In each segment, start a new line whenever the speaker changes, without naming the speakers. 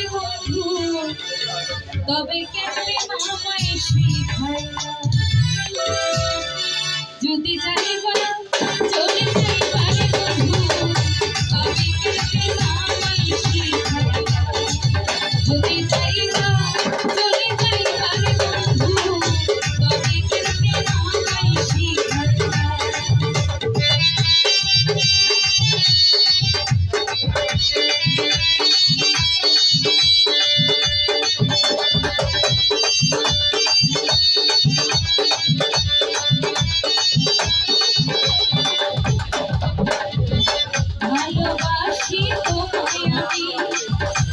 পারে বন্ধু তবে কেমনে আমায় শিখাইলা যদি যাইবা চলে যাইবা রে বন্ধু তবে কেমনে আমায় শিখাইলা যদি যাইবা চলে যাইবা রে বন্ধু তবে কেমনে আমায় শিখাইলা ভালোবাসি তোমায় আমি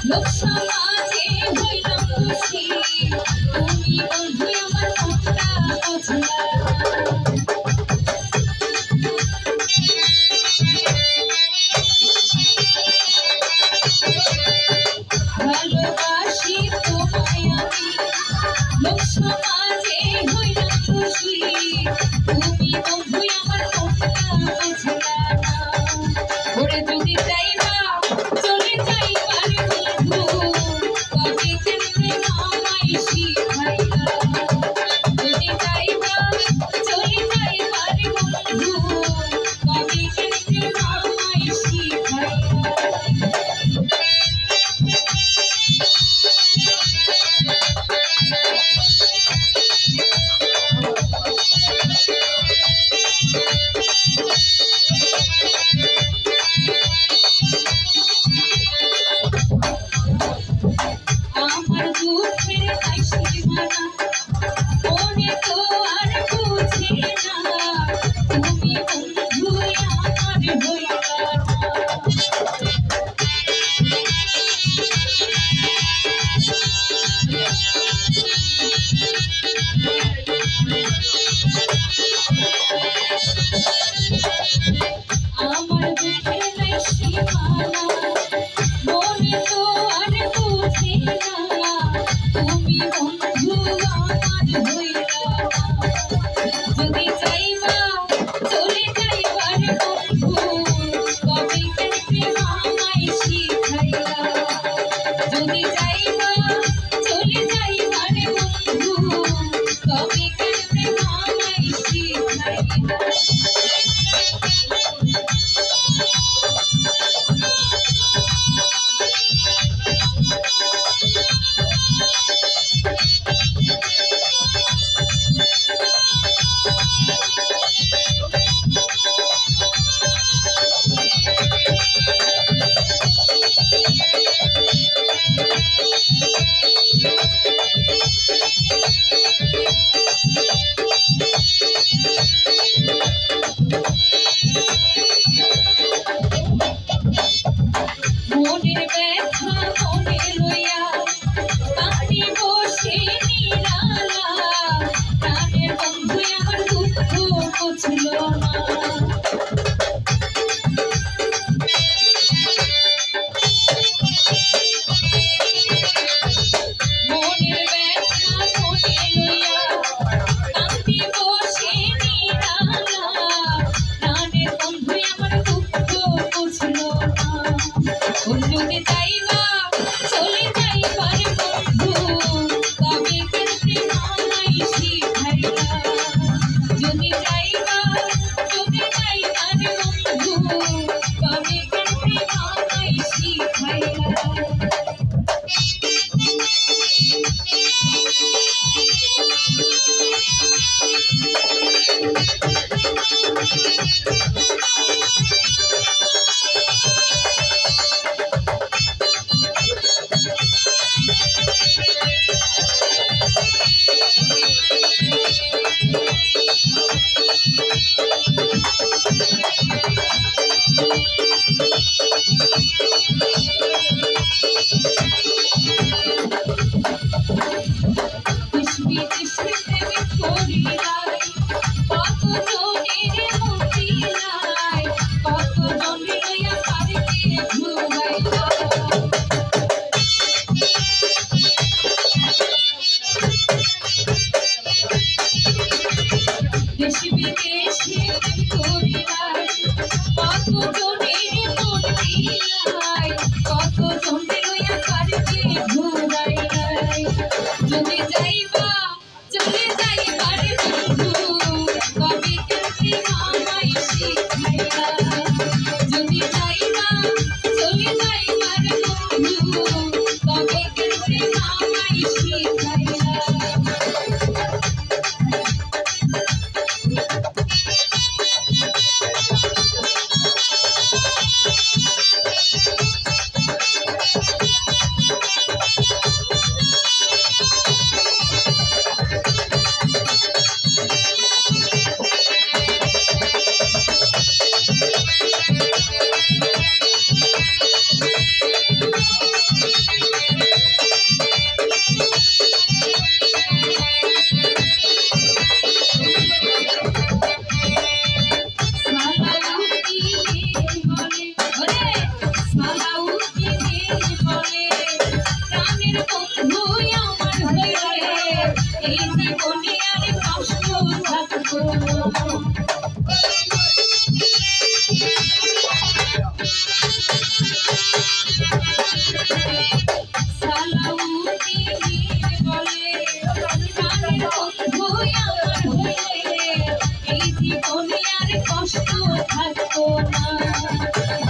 লোক সমাজে হইলাম খুশি তুমি বন্ধু আমার মনটা বুঝলা ভালোবাসি তোমায় আমি লোক সমাজে হইলাম খুশি তুমি বন্ধু আমার মনটা বুঝলা ওরে যদি যাইবা চলে যাইবা রে বন্ধু তবে কেমনে আমায় শিখাইলা যদি যাইবা চলে যাইবা রে বন্ধু তবে কেমনে আমায় শিখাইলা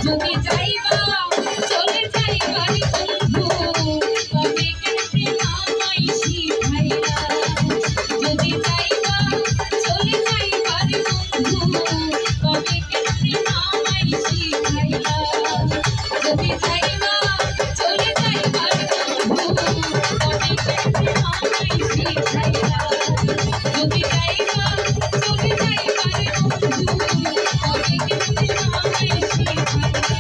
যদি যাইবা চলে যাইবার বন্ধু তবে কেন প্রেম আমায় শিখাইলা যদি যাইবা চলে যাইবার বন্ধু তবে কেন প্রেম আমায় শিখাইলা যদি যাইবা চলে যাইবার বন্ধু তবে কেন প্রেম আমায় শিখাইলা যদি যাইবা চলে যাইবার বন্ধু তবে কেন প্রেম আমায় শিখাইলা